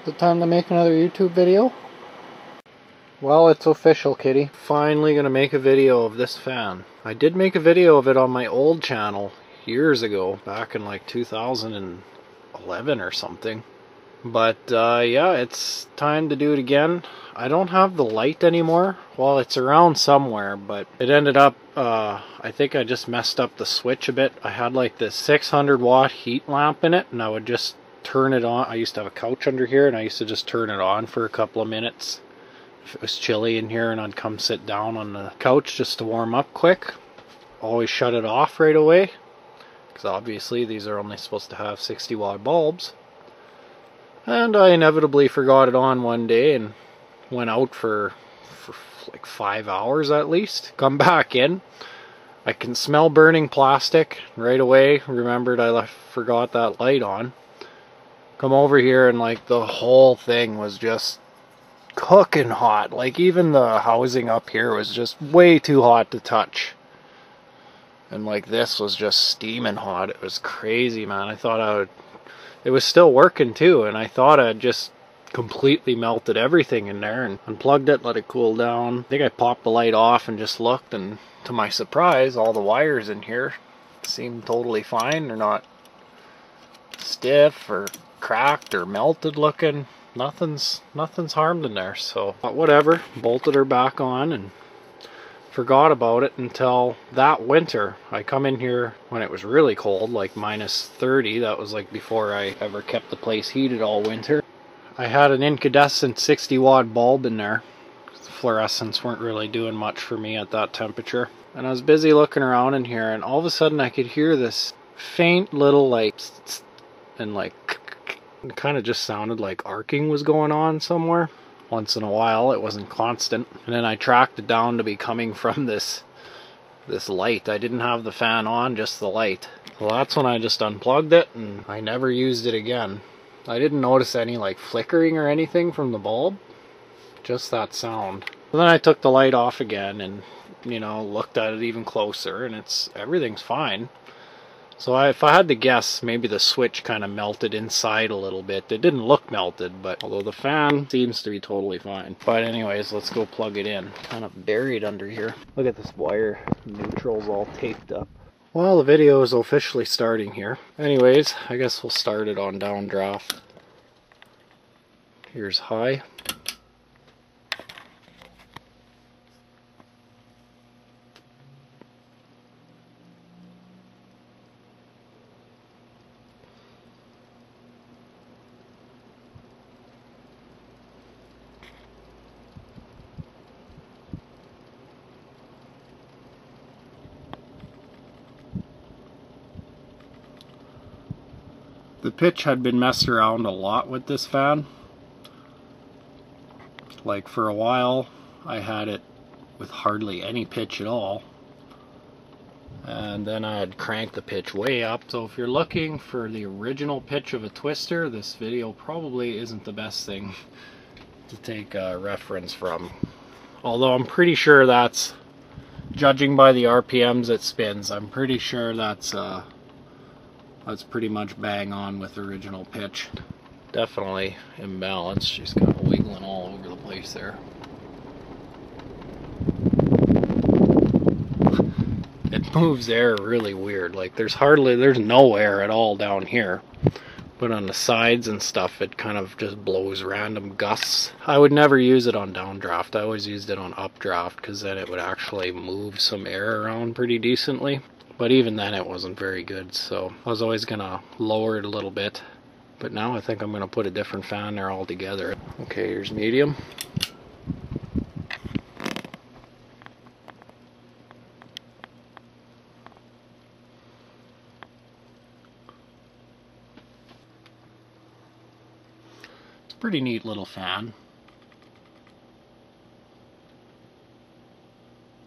The time to make another YouTube video? Well, it's official, kitty. Finally gonna make a video of this fan. I did make a video of it on my old channel years ago, back in like 2011 or something. But yeah, it's time to do it again. I don't have the light anymore. Well, it's around somewhere, but it ended up, I think I just messed up the switch a bit. I had like this 600 watt heat lamp in it, and I would just turn it on. I used to have a couch under here, and I used to just turn it on for a couple of minutes if it was chilly in here, and I'd come sit down on the couch just to warm up quick. Always shut it off right away, because obviously these are only supposed to have 60 watt bulbs. And I inevitably forgot it on one day and went out for like 5 hours at least. Come back in, I can smell burning plastic right away. Remembered I forgot that light on. Come over here, and like the whole thing was just cooking hot. Like even the housing up here was just way too hot to touch. And like this was just steaming hot. It was crazy, man. I thought I would... It was still working too, and I thought I'd just completely melted everything in there, and unplugged it, let it cool down. I think I popped the light off and just looked, and to my surprise, all the wires in here seem totally fine. They're not stiff or cracked or melted looking. Nothing's harmed in there, so whatever. Bolted her back on and forgot about it until that winter. I come in here when it was really cold, like -30. That was like before I ever kept the place heated all winter. I had an incandescent 60 watt bulb in there. The fluorescents weren't really doing much for me at that temperature. And I was busy looking around in here, and all of a sudden I could hear this faint little like, and like, it kind of just sounded like arcing was going on somewhere. Once in a while, it wasn't constant. And then I tracked it down to be coming from this light. I didn't have the fan on, just the light. Well, that's when I just unplugged it, and I never used it again. I didn't notice any like flickering or anything from the bulb, just that sound. And then I took the light off again and, you know, looked at it even closer, and everything's fine. So if I had to guess, maybe the switch kind of melted inside a little bit. It didn't look melted, but although the fan seems to be totally fine. But anyways, let's go plug it in. Kind of buried under here. Look at this wire. Neutral's all taped up. Well, the video is officially starting here. Anyways, I guess we'll start it on downdraft. Here's high. The pitch had been messed around a lot with this fan. Like for a while I had it with hardly any pitch at all, and then I had cranked the pitch way up. So if you're looking for the original pitch of a twister, this video probably isn't the best thing to take a reference from. Although I'm pretty sure that's, judging by the RPMs it spins, I'm pretty sure that's pretty much bang on with the original pitch. Definitely imbalanced. She's kind of wiggling all over the place there. It moves air really weird. Like there's no air at all down here. But on the sides and stuff, it kind of just blows random gusts. I would never use it on downdraft. I always used it on updraft, because then it would actually move some air around pretty decently. But even then it wasn't very good, so I was always gonna lower it a little bit. But now I think I'm gonna put a different fan there altogether. Okay, here's medium. It's a pretty neat little fan.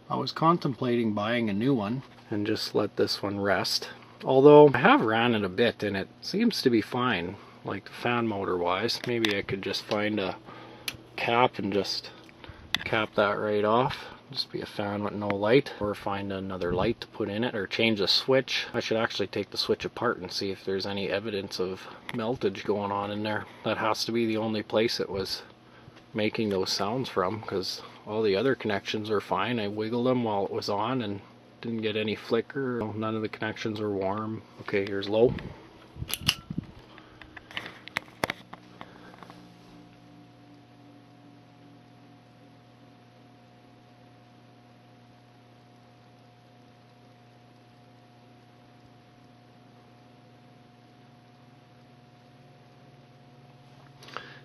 I was contemplating buying a new one and just let this one rest. Although I have ran it a bit and it seems to be fine, like the fan motor wise. Maybe I could just find a cap and just cap that right off. Just be a fan with no light, or find another light to put in it, or change the switch. I should actually take the switch apart and see if there's any evidence of meltage going on in there. That has to be the only place it was making those sounds from, because all the other connections are fine. I wiggled them while it was on and didn't get any flicker. None of the connections are warm. Okay, here's low.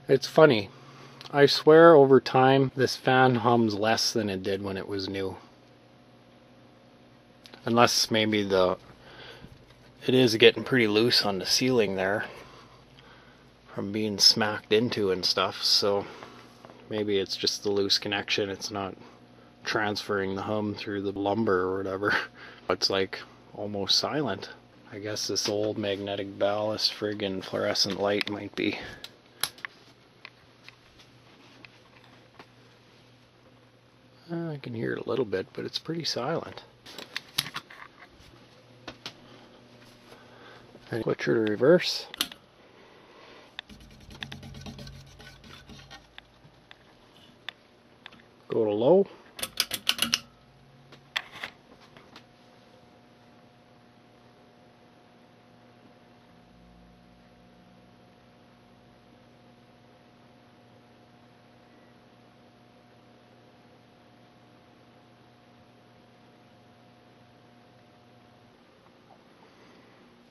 It's funny, I swear over time this fan hums less than it did when it was new. Unless maybe it is getting pretty loose on the ceiling there from being smacked into and stuff, so maybe it's just the loose connection. It's not transferring the hum through the lumber or whatever. It's like almost silent. I guess this old magnetic ballast friggin' fluorescent light might be. I can hear it a little bit, but it's pretty silent. And switch her to reverse. Go to low.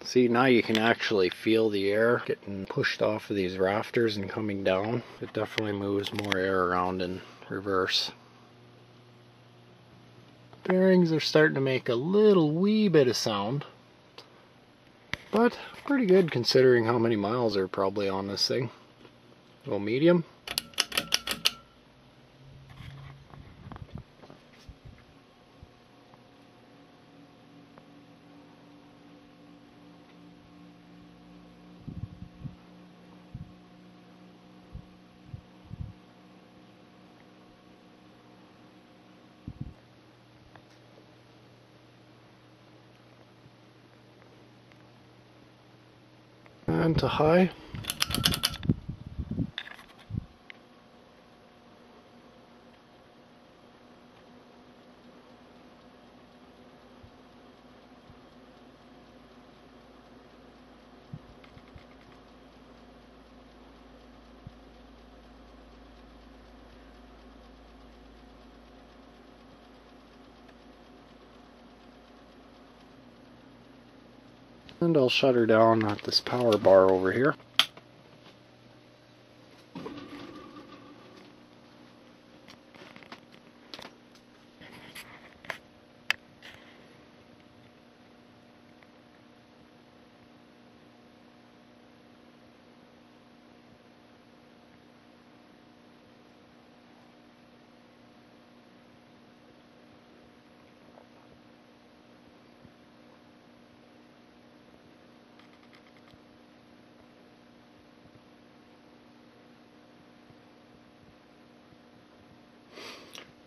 See, now you can actually feel the air getting pushed off of these rafters and coming down. It definitely moves more air around in reverse. Bearings are starting to make a little wee bit of sound, but pretty good considering how many miles are probably on this thing. Go medium. And to high. And I'll shut her down at this power bar over here.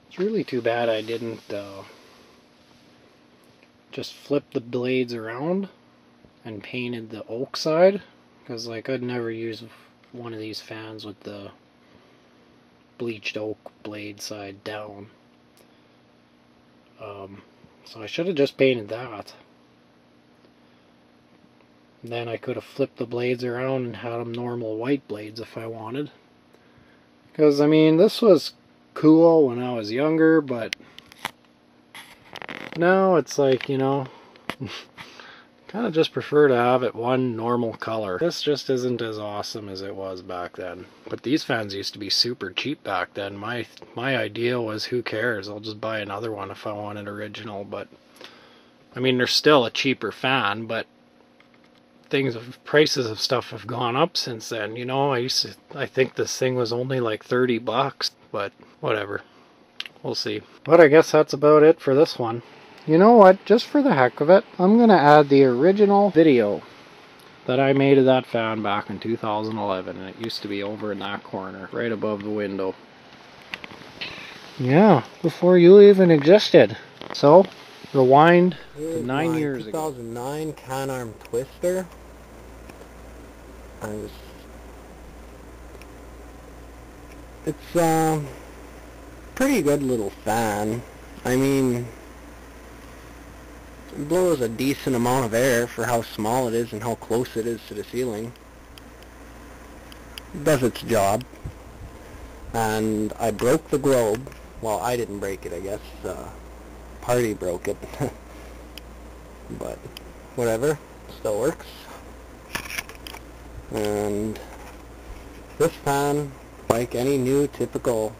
It's really too bad I didn't just flip the blades around and painted the oak side, because like I'd never use one of these fans with the bleached oak blade side down. So I should have just painted that. Then I could have flipped the blades around and had them normal white blades if I wanted. Because I mean, this was cool when I was younger, but now it's like, you know, kind of just prefer to have it one normal color. This just isn't as awesome as it was back then. But these fans used to be super cheap back then. My idea was, who cares, I'll just buy another one if I want it original. But I mean, they're still a cheaper fan, but prices of stuff have gone up since then. You know, I think this thing was only like 30 bucks, but whatever, we'll see. But I guess that's about it for this one. You know what, just for the heck of it, I'm gonna add the original video that I made of that fan back in 2011, and it used to be over in that corner right above the window. Yeah, before you even existed. So, rewind to 9 years ago. 2009 Canarm Twister. It's pretty good little fan. I mean, it blows a decent amount of air for how small it is and how close it is to the ceiling. It does its job. And I broke the globe. Well, I didn't break it, I guess. Party broke it. But whatever, still works. And this fan, like any new typical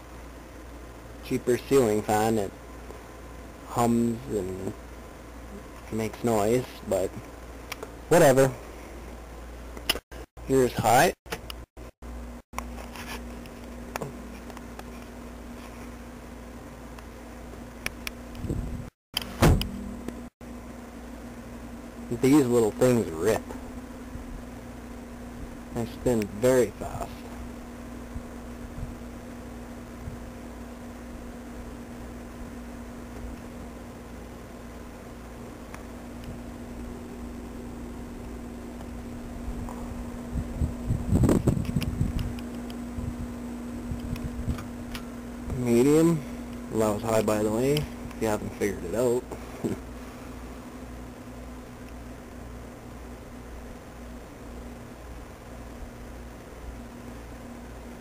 cheaper ceiling fan, it hums and makes noise, but whatever. Here's high. These little things rip. They spin very fast. Medium allows high, by the way, if you haven't figured it out.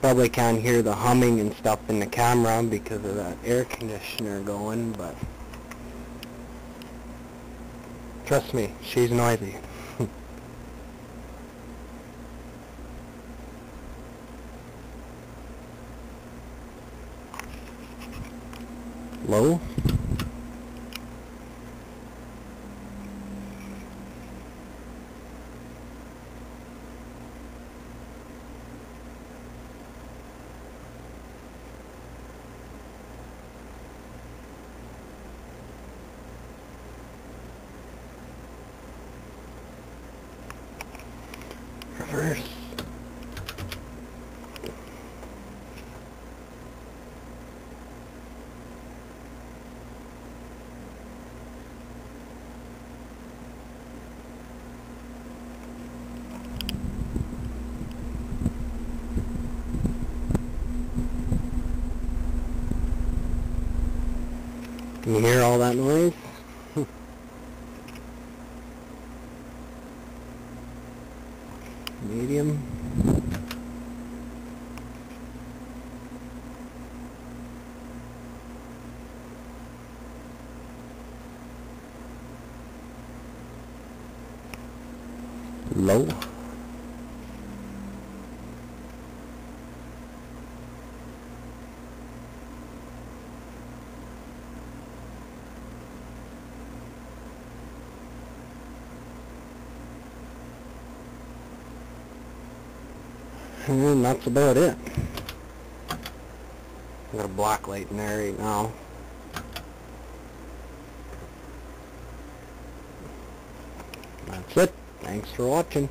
Probably can't hear the humming and stuff in the camera because of that air conditioner going, but trust me, she's noisy. Low. Reverse. Can you hear all that noise? Medium. Low. And that's about it. Got a black light in there right now. That's it. Thanks for watching.